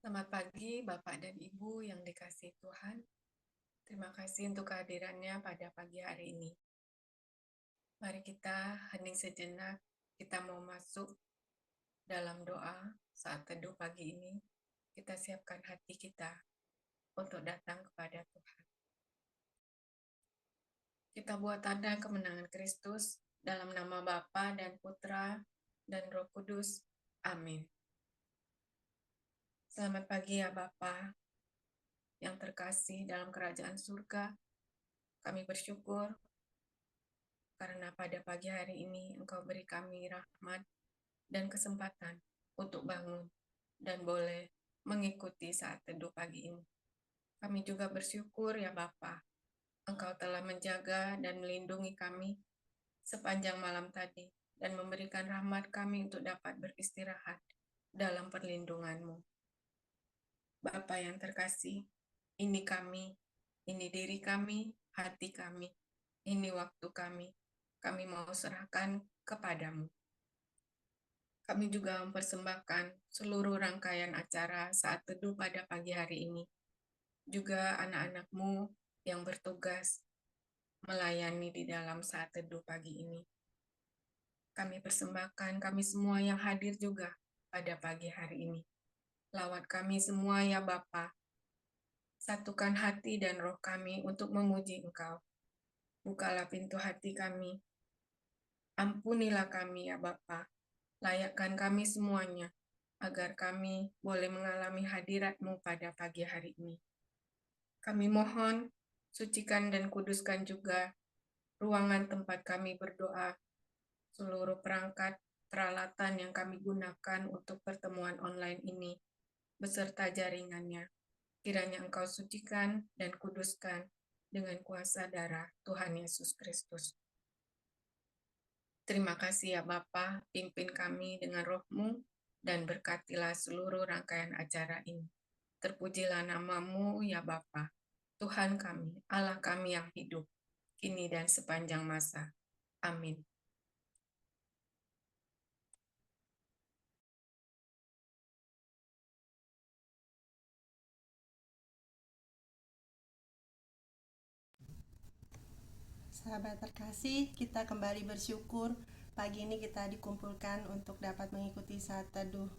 Selamat pagi Bapak dan Ibu yang dikasihi Tuhan. Terima kasih untuk kehadirannya pada pagi hari ini. Mari kita hening sejenak, kita mau masuk dalam doa saat teduh pagi ini. Kita siapkan hati kita untuk datang kepada Tuhan. Kita buat tanda kemenangan Kristus dalam nama Bapa dan Putra dan Roh Kudus. Amin. Selamat pagi ya Bapa yang terkasih dalam kerajaan surga. Kami bersyukur karena pada pagi hari ini Engkau beri kami rahmat dan kesempatan untuk bangun dan boleh mengikuti saat teduh pagi ini. Kami juga bersyukur ya Bapa, Engkau telah menjaga dan melindungi kami sepanjang malam tadi dan memberikan rahmat kami untuk dapat beristirahat dalam perlindungan-Mu. Bapa yang terkasih, ini kami, ini diri kami, hati kami, ini waktu kami. Kami mau serahkan kepadamu. Kami juga mempersembahkan seluruh rangkaian acara saat teduh pada pagi hari ini. Juga anak-anak-Mu yang bertugas melayani di dalam saat teduh pagi ini. Kami persembahkan kami semua yang hadir juga pada pagi hari ini. Lawat kami semua ya Bapa. Satukan hati dan roh kami untuk memuji Engkau. Bukalah pintu hati kami. Ampunilah kami ya Bapa. Layakkan kami semuanya, agar kami boleh mengalami hadirat-Mu pada pagi hari ini. Kami mohon, sucikan dan kuduskan juga ruangan tempat kami berdoa, seluruh perangkat, peralatan yang kami gunakan untuk pertemuan online ini, beserta jaringannya. Kiranya Engkau sucikan dan kuduskan dengan kuasa darah Tuhan Yesus Kristus. Terima kasih ya Bapa, pimpin kami dengan roh-Mu dan berkatilah seluruh rangkaian acara ini. Terpujilah nama-Mu ya Bapa, Tuhan kami, Allah kami yang hidup, kini dan sepanjang masa. Amin. Sahabat terkasih, kita kembali bersyukur pagi ini kita dikumpulkan untuk dapat mengikuti saat teduh.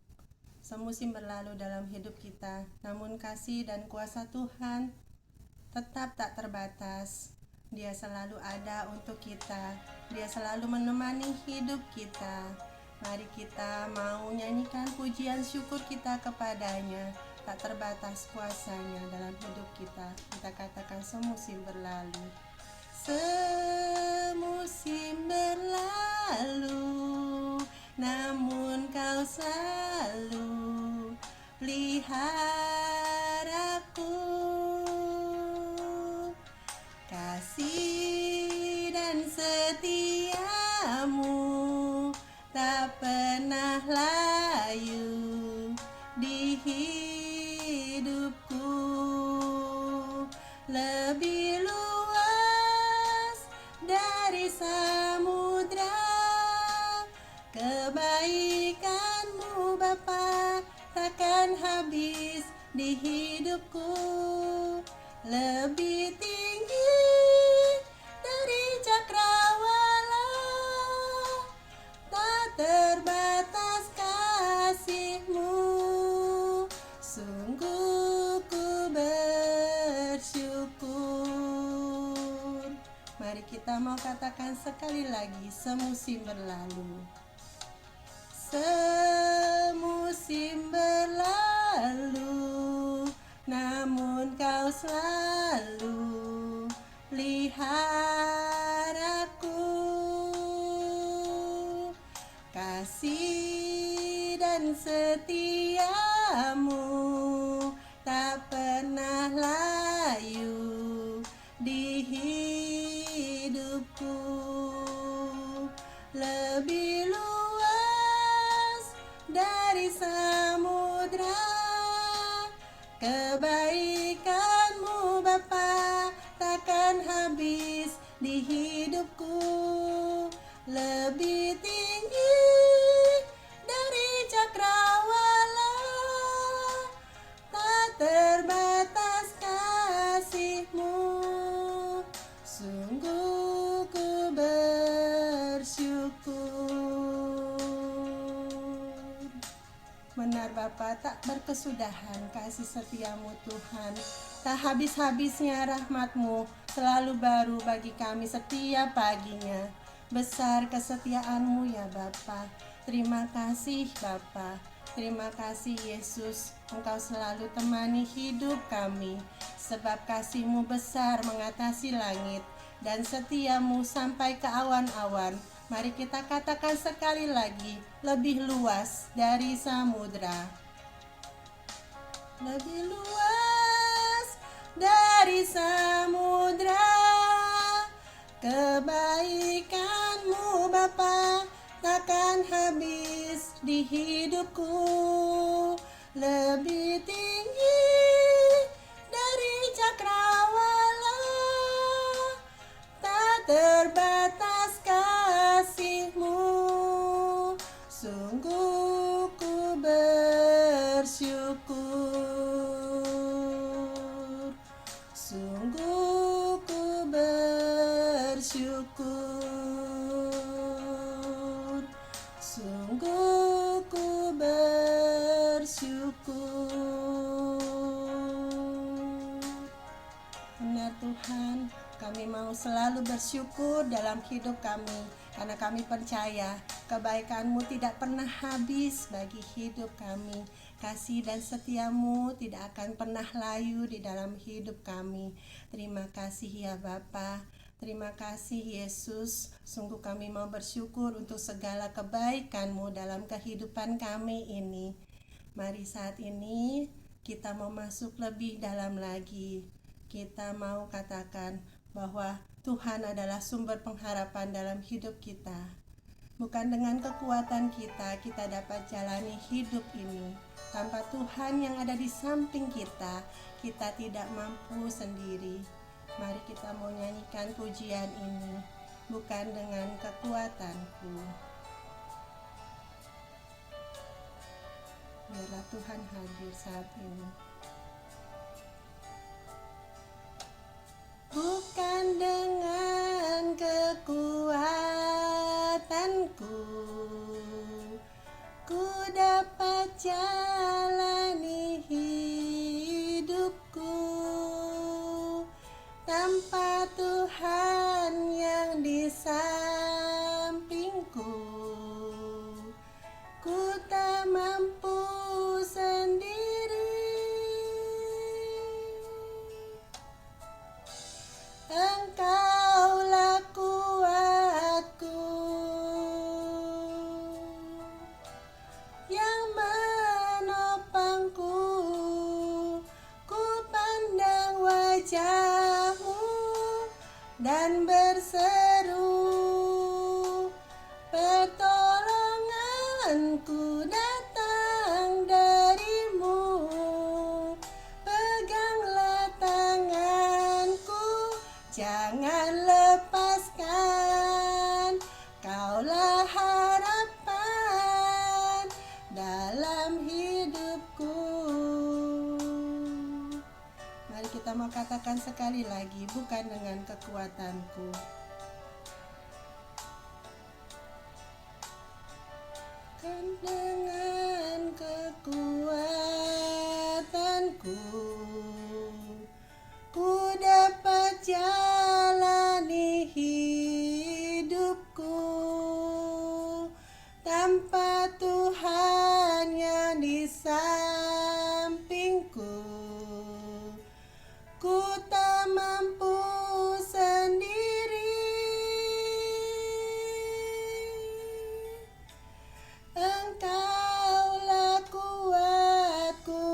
Semusim berlalu dalam hidup kita, namun kasih dan kuasa Tuhan tetap tak terbatas. Dia selalu ada untuk kita, Dia selalu menemani hidup kita. Mari kita mau nyanyikan pujian syukur kita kepadanya. Tak terbatas kuasanya dalam hidup kita. Kita katakan semusim berlalu. Semusim berlalu, namun Kau selalu peliharaku. Kasih dan setiamu tak pernah layu di hidupku. Lebih luas dari samudra, kebaikan-Mu Bapa takkan habis di hidupku. Lebih tinggi dari cakrawala, tak terbatas kasih-Mu. Sungguh ku bersyukur. Mari kita mau katakan sekali lagi, semusim berlalu. Semusim berlalu, namun Kau selalu peliharaku. Kasih dan setiamu tak pernah layu di hidupku. Lebih luas dari samudra, kebaikan-Mu Bapa takkan habis di hidupku. Lebih tinggi dari cakrawala, Biar Bapa tak berkesudahan kasih setiamu Tuhan, tak habis-habisnya rahmat-Mu selalu baru bagi kami setiap paginya. Besar kesetiaan-Mu ya Bapa. Terima kasih Bapa. Terima kasih Yesus, Engkau selalu temani hidup kami, sebab kasih-Mu besar mengatasi langit, dan setia-Mu sampai ke awan-awan. Mari kita katakan sekali lagi, lebih luas dari samudra. Lebih luas dari samudra, kebaikan-Mu Bapa takkan habis di hidupku. Lebih tinggi dari cakrawala, tak terbatas kasih-Mu. Sungguh ku bersyukur, sungguh ku bersyukur, sungguh ku bersyukur. Benar Tuhan, kami mau selalu bersyukur dalam hidup kami, karena kami percaya kebaikan-Mu tidak pernah habis bagi hidup kami. Kasih dan setia-Mu tidak akan pernah layu di dalam hidup kami. Terima kasih ya Bapa. Terima kasih Yesus. Sungguh kami mau bersyukur untuk segala kebaikan-Mu dalam kehidupan kami ini. Mari saat ini kita mau masuk lebih dalam lagi. Kita mau katakan bahwa Tuhan adalah sumber pengharapan dalam hidup kita. Bukan dengan kekuatan kita dapat jalani hidup ini. Tanpa Tuhan yang ada di samping kita tidak mampu sendiri. Mari kita mau nyanyikan pujian ini. Bukan dengan kekuatanku. Biarlah Tuhan hadir saat ini. Bukan dengan kekuatanku ku dapat jalani hidupku, tanpa Tuhan yang di sampingku ku tak mampu sendiri. Engkaulah kuatku yang menopangku. Ku pandang wajah-Mu dan berseru, pertolonganku datang dari-Mu. Peganglah tanganku, jangan lepaskan. Kaulah harapan dalam hidupku. Mari kita mau katakan sekali lagi, bukan dengan kekuatanku. Bukan dengan kekuatanku ku dapat jalani hidupku, tanpa Tuhan yang di sampingku ku tak mampu sendiri. Engkaulah kuatku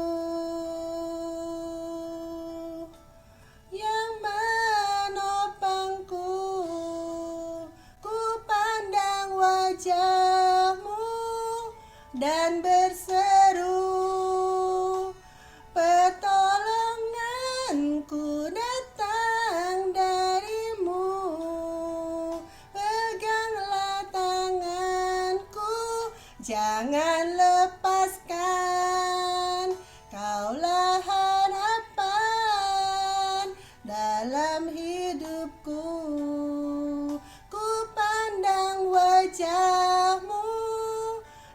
yang menopangku. Ku pandang wajah-Mu dan berseru, pertolonganku datang dari-Mu. Peganglah tanganku, jangan lepaskan. Kaulah harapan dalam hidupku. Ku pandang wajah-Mu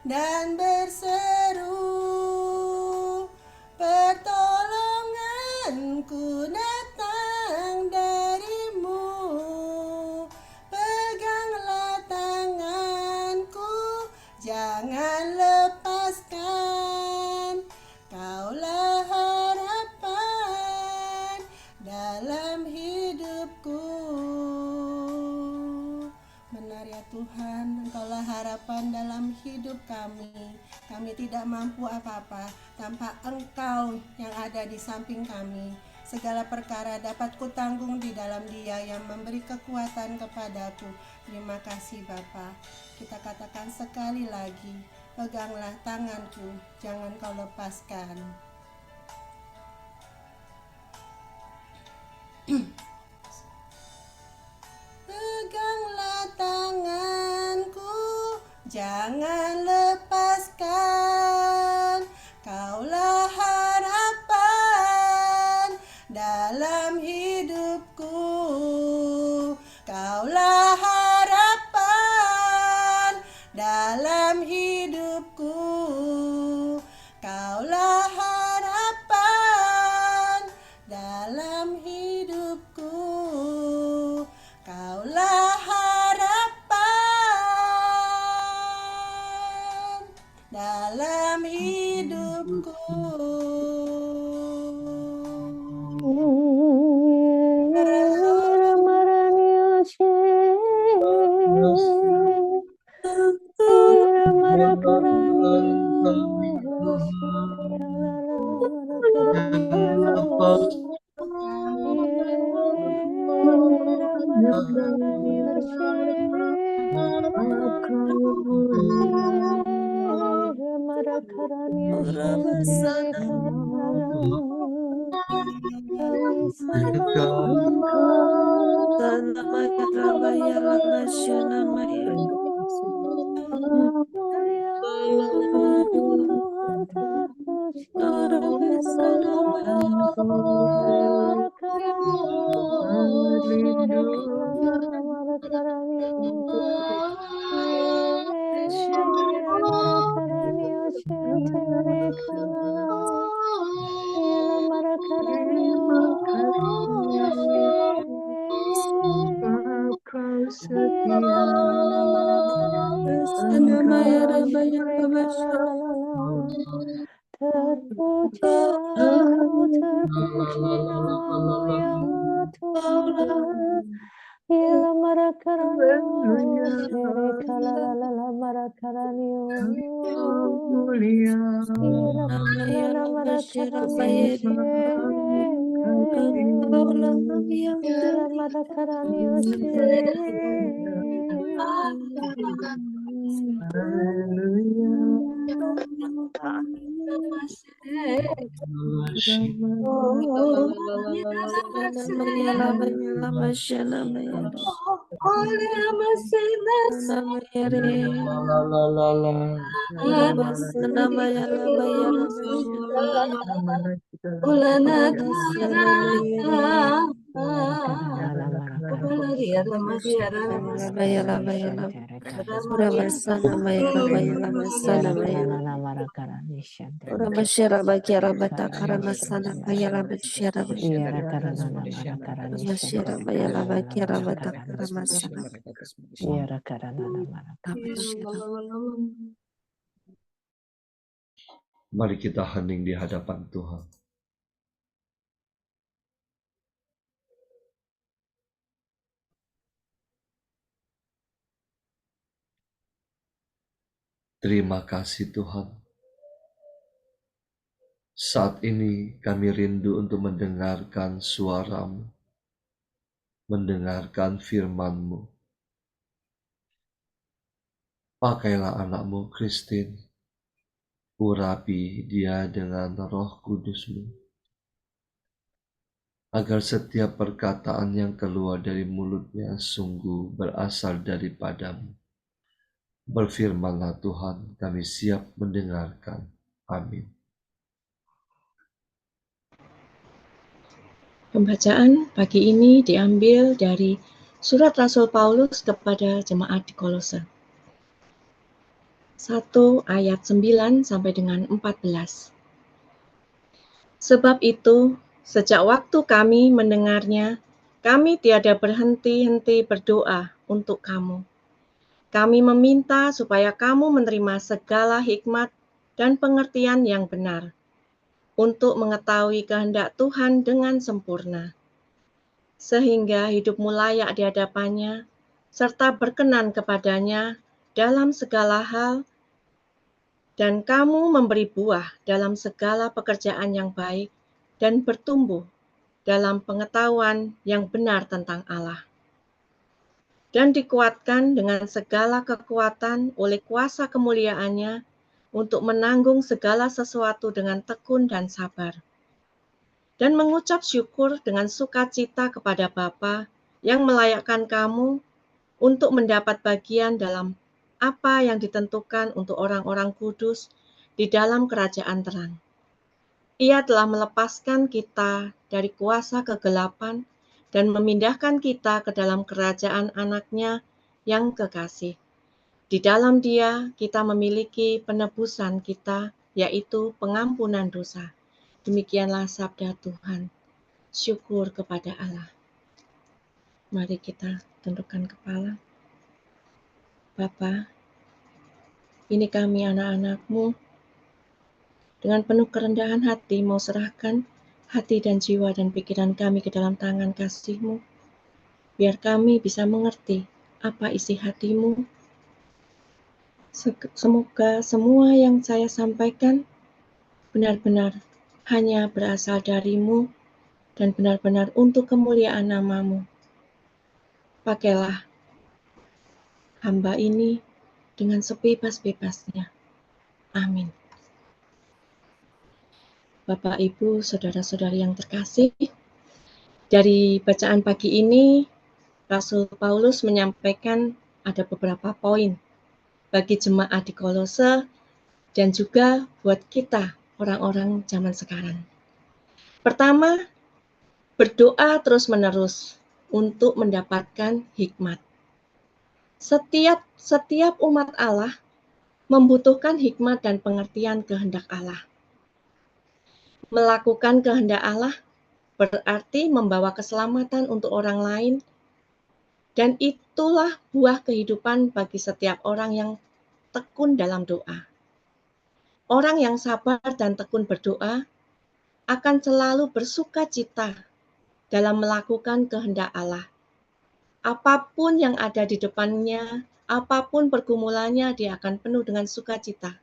dan berseru, Jangan lepaskan, Kaulah harapan dalam hidupku. Benar ya Tuhan, Engkaulah harapan dalam hidup kami. Kami tidak mampu apa-apa tanpa Engkau yang ada di samping kami. Segala perkara dapat kutanggung di dalam Dia yang memberi kekuatan kepadaku. Terima kasih Bapa. Kita katakan sekali lagi, peganglah tanganku, jangan kau lepaskan. Peganglah tanganku, jangan lepaskan. Kaulah harapan dalam hidupku. Kaulah harapan dalam hidupku. Kaulah harapan dalam hidupku. Kaulah harapan dalam hidupku. Terpujilah Engkau, terpujilah ya Tuhan. Ila marakaranio, sherikala la la la marakaranio. Ila manana marakaranio, ila marakaranio, Mari kita hening di hadapan Tuhan. Terima kasih Tuhan. Saat ini kami rindu untuk mendengarkan suara-Mu, mendengarkan firman-Mu. Pakailah anak-Mu Christine, urapi dia dengan Roh Kudus-Mu, agar setiap perkataan yang keluar dari mulutnya sungguh berasal daripada-Mu. Berfirmanlah Tuhan, kami siap mendengarkan. Amin. Pembacaan pagi ini diambil dari Surat Rasul Paulus kepada jemaat di Kolose. 1 ayat 9 sampai dengan 14. Sebab itu, sejak waktu kami mendengarnya, kami tiada berhenti-henti berdoa untuk kamu. Kami meminta supaya kamu menerima segala hikmat dan pengertian yang benar untuk mengetahui kehendak Tuhan dengan sempurna, sehingga hidupmu layak di hadapannya, serta berkenan kepadanya dalam segala hal, dan kamu memberi buah dalam segala pekerjaan yang baik dan bertumbuh dalam pengetahuan yang benar tentang Allah, dan dikuatkan dengan segala kekuatan oleh kuasa kemuliaannya untuk menanggung segala sesuatu dengan tekun dan sabar, dan mengucap syukur dengan sukacita kepada Bapa yang melayakkan kamu untuk mendapat bagian dalam apa yang ditentukan untuk orang-orang kudus di dalam kerajaan terang. Ia telah melepaskan kita dari kuasa kegelapan dan memindahkan kita ke dalam kerajaan anaknya yang kekasih. Di dalam Dia kita memiliki penebusan kita, yaitu pengampunan dosa. Demikianlah sabda Tuhan. Syukur kepada Allah. Mari kita tundukkan kepala. Bapa, ini kami anak-anak-Mu, dengan penuh kerendahan hati mau serahkan hati dan jiwa dan pikiran kami ke dalam tangan kasih-Mu, biar kami bisa mengerti apa isi hati-Mu. Semoga semua yang saya sampaikan benar-benar hanya berasal dari-Mu dan benar-benar untuk kemuliaan nama-Mu. Pakailah hamba ini dengan sebebas-bebasnya. Amin. Bapak, Ibu, saudara-saudari yang terkasih, dari bacaan pagi ini, Rasul Paulus menyampaikan ada beberapa poin bagi jemaat di Kolose dan juga buat kita, orang-orang zaman sekarang. Pertama, berdoa terus-menerus untuk mendapatkan hikmat. Setiap umat Allah membutuhkan hikmat dan pengertian kehendak Allah. Melakukan kehendak Allah berarti membawa keselamatan untuk orang lain, dan itulah buah kehidupan bagi setiap orang yang tekun dalam doa. Orang yang sabar dan tekun berdoa akan selalu bersuka cita dalam melakukan kehendak Allah. Apapun yang ada di depannya, apapun pergumulannya, dia akan penuh dengan sukacita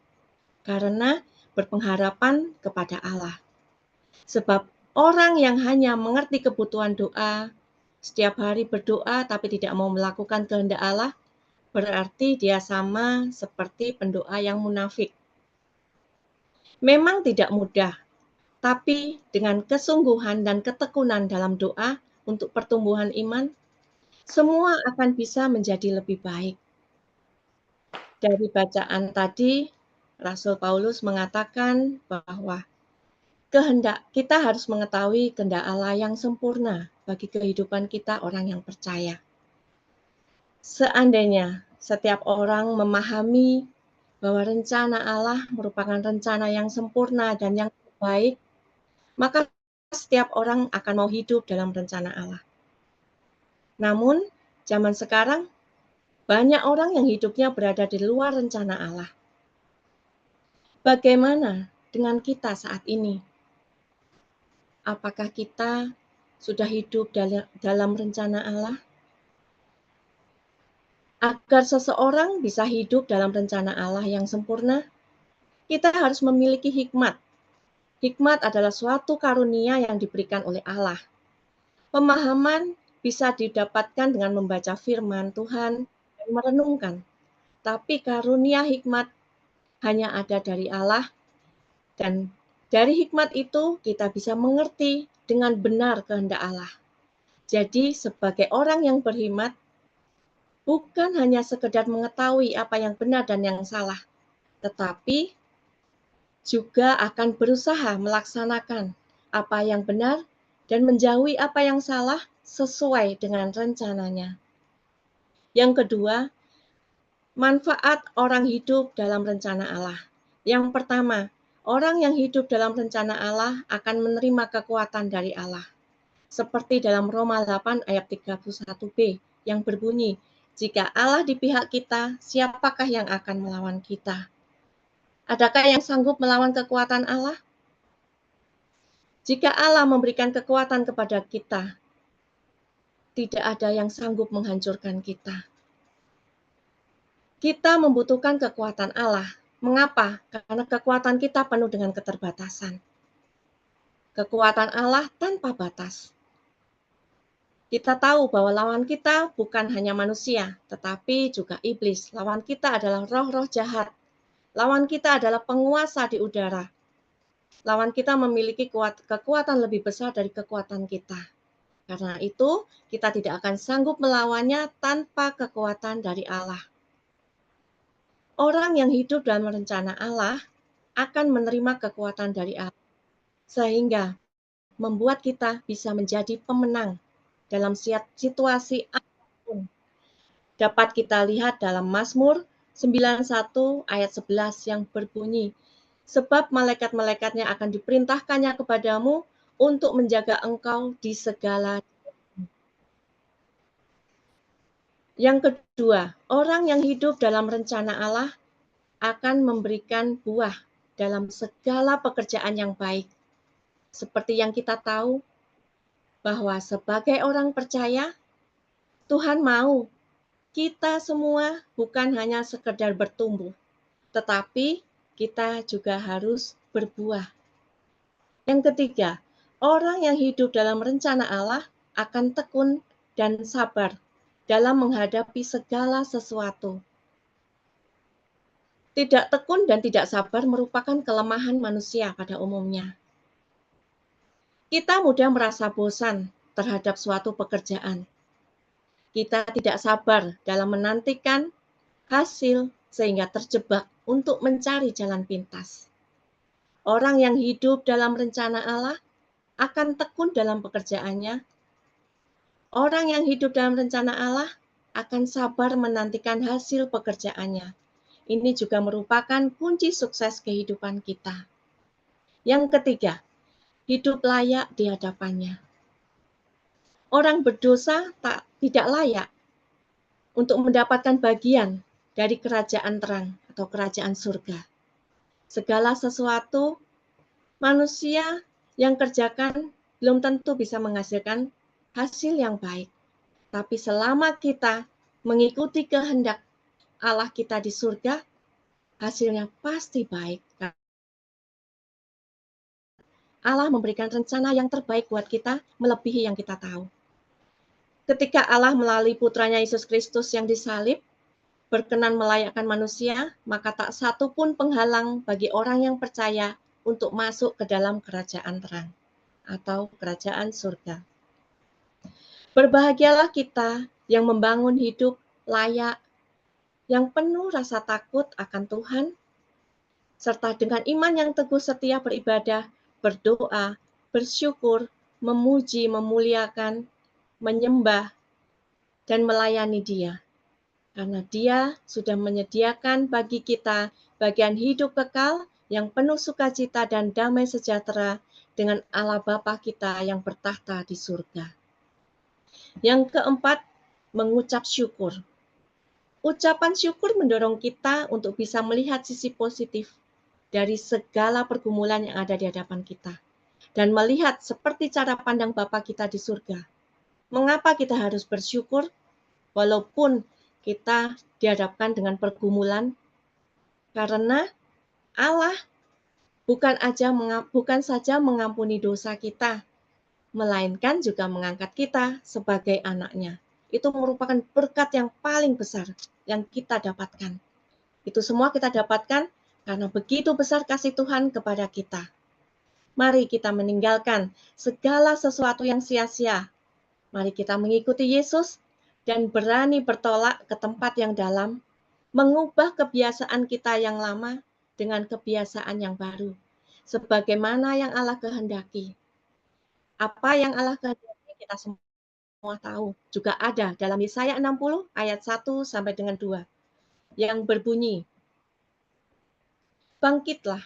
karena berpengharapan kepada Allah. Sebab orang yang hanya mengerti kebutuhan doa, setiap hari berdoa tapi tidak mau melakukan kehendak Allah, berarti dia sama seperti pendoa yang munafik. Memang tidak mudah, tapi dengan kesungguhan dan ketekunan dalam doa untuk pertumbuhan iman, semua akan bisa menjadi lebih baik. Dari bacaan tadi, Rasul Paulus mengatakan bahwa kita harus mengetahui kehendak Allah yang sempurna bagi kehidupan kita orang yang percaya. Seandainya setiap orang memahami bahwa rencana Allah merupakan rencana yang sempurna dan yang terbaik, maka setiap orang akan mau hidup dalam rencana Allah. Namun, zaman sekarang, banyak orang yang hidupnya berada di luar rencana Allah. Bagaimana dengan kita saat ini? Apakah kita sudah hidup dalam rencana Allah? Agar seseorang bisa hidup dalam rencana Allah yang sempurna, kita harus memiliki hikmat. Hikmat adalah suatu karunia yang diberikan oleh Allah. Pemahaman bisa didapatkan dengan membaca firman Tuhan dan merenungkan. Tapi karunia hikmat hanya ada dari Allah, dan dari hikmat itu kita bisa mengerti dengan benar kehendak Allah. Jadi sebagai orang yang berhikmat, bukan hanya sekedar mengetahui apa yang benar dan yang salah, tetapi juga akan berusaha melaksanakan apa yang benar dan menjauhi apa yang salah sesuai dengan rencananya. Yang kedua, manfaat orang hidup dalam rencana Allah. Yang pertama, orang yang hidup dalam rencana Allah akan menerima kekuatan dari Allah. Seperti dalam Roma 8 ayat 31b yang berbunyi, Jika Allah di pihak kita, siapakah yang akan melawan kita? Adakah yang sanggup melawan kekuatan Allah? Jika Allah memberikan kekuatan kepada kita, tidak ada yang sanggup menghancurkan kita. Kita membutuhkan kekuatan Allah. Mengapa? Karena kekuatan kita penuh dengan keterbatasan. Kekuatan Allah tanpa batas. Kita tahu bahwa lawan kita bukan hanya manusia, tetapi juga iblis. Lawan kita adalah roh-roh jahat. Lawan kita adalah penguasa di udara. Lawan kita memiliki kekuatan lebih besar dari kekuatan kita. Karena itu, kita tidak akan sanggup melawannya tanpa kekuatan dari Allah. Orang yang hidup dalam rencana Allah akan menerima kekuatan dari Allah, sehingga membuat kita bisa menjadi pemenang dalam situasi apapun. Dapat kita lihat dalam Mazmur 91 ayat 11 yang berbunyi, sebab malaikat-malaikatnya akan diperintahkannya kepadamu untuk menjaga engkau di segala. Yang kedua, orang yang hidup dalam rencana Allah akan memberikan buah dalam segala pekerjaan yang baik. Seperti yang kita tahu, bahwa sebagai orang percaya, Tuhan mau kita semua bukan hanya sekedar bertumbuh, tetapi kita juga harus berbuah. Yang ketiga, orang yang hidup dalam rencana Allah akan tekun dan sabar dalam menghadapi segala sesuatu. Tidak tekun dan tidak sabar merupakan kelemahan manusia pada umumnya. Kita mudah merasa bosan terhadap suatu pekerjaan. Kita tidak sabar dalam menantikan hasil sehingga terjebak untuk mencari jalan pintas. Orang yang hidup dalam rencana Allah akan tekun dalam pekerjaannya. Orang yang hidup dalam rencana Allah akan sabar menantikan hasil pekerjaannya. Ini juga merupakan kunci sukses kehidupan kita. Yang ketiga, hidup layak di hadapannya. Orang berdosa tidak layak untuk mendapatkan bagian dari kerajaan terang atau kerajaan surga. Segala sesuatu manusia yang kerjakan belum tentu bisa menghasilkan hasil yang baik. Tapi selama kita mengikuti kehendak Allah kita di surga, hasilnya pasti baik. Allah memberikan rencana yang terbaik buat kita, melebihi yang kita tahu. Ketika Allah melalui putranya Yesus Kristus yang disalib, berkenan melayakkan manusia, maka tak satu pun penghalang bagi orang yang percaya untuk masuk ke dalam kerajaan terang atau kerajaan surga. Berbahagialah kita yang membangun hidup layak, yang penuh rasa takut akan Tuhan, serta dengan iman yang teguh setia beribadah, berdoa, bersyukur, memuji, memuliakan, menyembah, dan melayani Dia. Karena Dia sudah menyediakan bagi kita bagian hidup kekal yang penuh sukacita dan damai sejahtera dengan Allah Bapa kita yang bertahta di surga. Yang keempat, mengucap syukur. Ucapan syukur mendorong kita untuk bisa melihat sisi positif dari segala pergumulan yang ada di hadapan kita. Dan melihat seperti cara pandang Bapa kita di surga. Mengapa kita harus bersyukur walaupun kita dihadapkan dengan pergumulan? Karena Allah bukan saja mengampuni dosa kita, melainkan juga mengangkat kita sebagai anak-Nya. Itu merupakan berkat yang paling besar yang kita dapatkan. Itu semua kita dapatkan karena begitu besar kasih Tuhan kepada kita. Mari kita meninggalkan segala sesuatu yang sia-sia. Mari kita mengikuti Yesus dan berani bertolak ke tempat yang dalam, mengubah kebiasaan kita yang lama dengan kebiasaan yang baru, sebagaimana yang Allah kehendaki. Apa yang Allah kehendaki kita semua tahu, juga ada dalam Yesaya 60 ayat 1 sampai dengan 2 yang berbunyi, bangkitlah,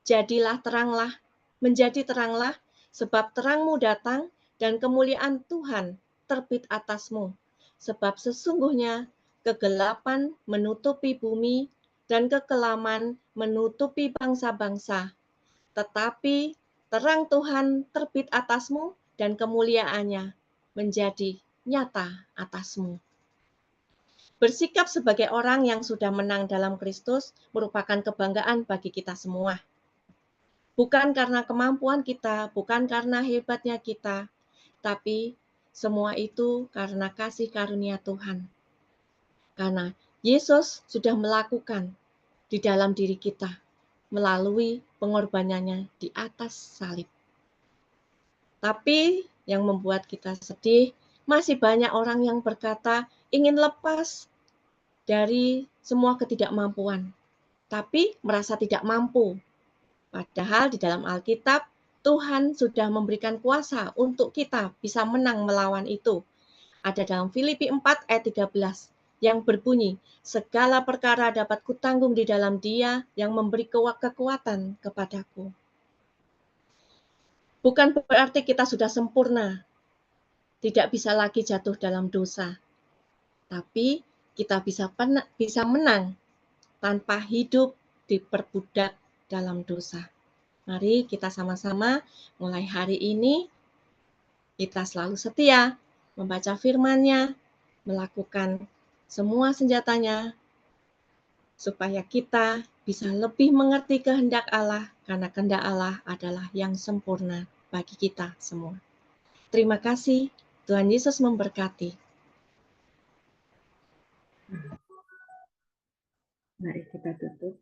jadilah teranglah, menjadi teranglah, sebab terangmu datang dan kemuliaan Tuhan terbit atasmu. Sebab sesungguhnya kegelapan menutupi bumi dan kekelaman menutupi bangsa-bangsa. Tetapi terang Tuhan terbit atasmu dan kemuliaannya menjadi nyata atasmu. Bersikap sebagai orang yang sudah menang dalam Kristus merupakan kebanggaan bagi kita semua. Bukan karena kemampuan kita, bukan karena hebatnya kita, tapi semua itu karena kasih karunia Tuhan. Karena Yesus sudah melakukan di dalam diri kita melalui pengorbanannya di atas salib. Tapi yang membuat kita sedih, masih banyak orang yang berkata ingin lepas dari semua ketidakmampuan, tapi merasa tidak mampu. Padahal di dalam Alkitab, Tuhan sudah memberikan kuasa untuk kita bisa menang melawan itu. Ada dalam Filipi 4 ayat 13 yang berbunyi, segala perkara dapat kutanggung di dalam Dia yang memberi kekuatan kepadaku. Bukan berarti kita sudah sempurna, tidak bisa lagi jatuh dalam dosa. Tapi kita bisa menang tanpa hidup diperbudak dalam dosa. Mari kita sama-sama mulai hari ini, kita selalu setia membaca firman-Nya, melakukan semua senjatanya, supaya kita bisa lebih mengerti kehendak Allah, karena kehendak Allah adalah yang sempurna bagi kita semua. Terima kasih, Tuhan Yesus memberkati. Mari kita tutup.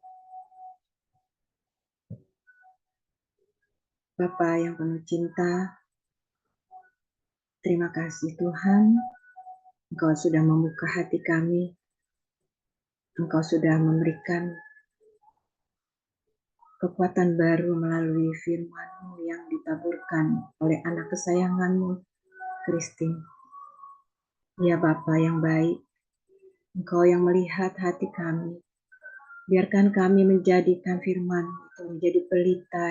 Bapa yang penuh cinta, terima kasih Tuhan, Engkau sudah membuka hati kami, Engkau sudah memberikan kekuatan baru melalui firman-Mu yang ditaburkan oleh anak kesayangan-Mu, Christine. Ya Bapa yang baik, Engkau yang melihat hati kami, biarkan kami menjadikan firman itu menjadi pelita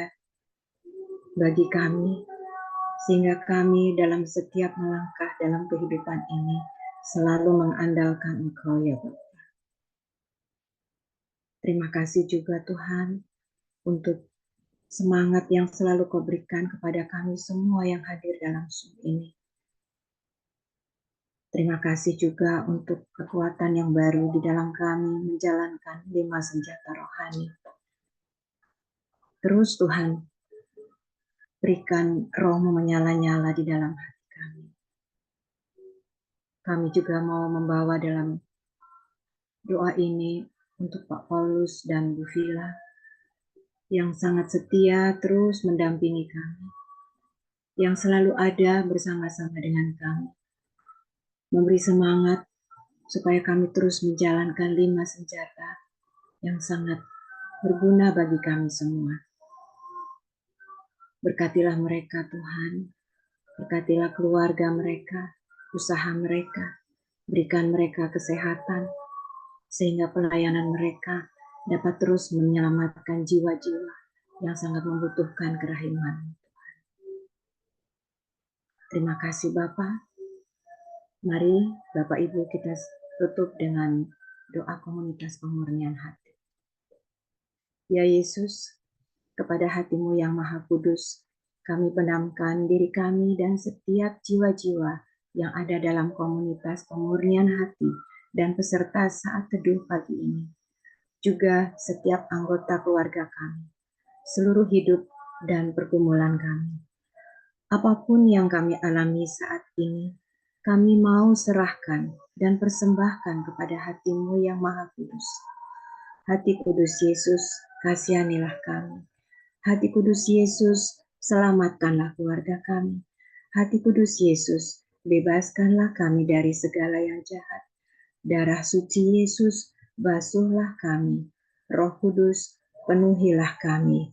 bagi kami, sehingga kami dalam setiap melangkah dalam kehidupan ini selalu mengandalkan Engkau ya Bapa. Terima kasih juga Tuhan untuk semangat yang selalu Kau berikan kepada kami semua yang hadir dalam Zoom ini. Terima kasih juga untuk kekuatan yang baru di dalam kami menjalankan 5 senjata rohani. Terus Tuhan, berikan Roh-Mu menyala-nyala di dalam hati kami. Kami juga mau membawa dalam doa ini untuk Pak Paulus dan Bu Vila yang sangat setia terus mendampingi kami, yang selalu ada bersama-sama dengan kami, memberi semangat supaya kami terus menjalankan 5 senjata yang sangat berguna bagi kami semua. Berkatilah mereka Tuhan, berkatilah keluarga mereka, usaha mereka, berikan mereka kesehatan, sehingga pelayanan mereka dapat terus menyelamatkan jiwa-jiwa yang sangat membutuhkan kerahiman. Terima kasih Bapak. Mari Bapak Ibu kita tutup dengan doa komunitas pemurnian hati. Ya Yesus, kepada hati-Mu yang Maha Kudus, kami pendamkan diri kami dan setiap jiwa-jiwa yang ada dalam komunitas pemurnian hati dan peserta saat teduh pagi ini. Juga setiap anggota keluarga kami, seluruh hidup dan pergumulan kami. Apapun yang kami alami saat ini, kami mau serahkan dan persembahkan kepada hati-Mu yang Maha Kudus. Hati Kudus Yesus, kasihanilah kami. Hati Kudus Yesus, selamatkanlah keluarga kami. Hati Kudus Yesus, bebaskanlah kami dari segala yang jahat. Darah suci Yesus, basuhlah kami. Roh Kudus, penuhilah kami.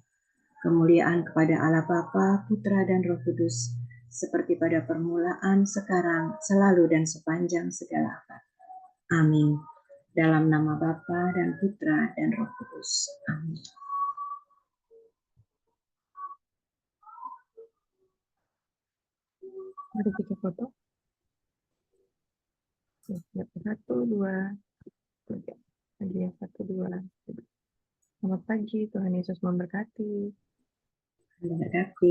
Kemuliaan kepada Allah Bapa, Putra, dan Roh Kudus, seperti pada permulaan, sekarang, selalu, dan sepanjang segala abad. Amin. Dalam nama Bapa dan Putra dan Roh Kudus. Amin. Mari kita foto. Siap, 1, 2, Lagi yang 1, 2. Selamat pagi, Tuhan Yesus memberkati. Memberkati.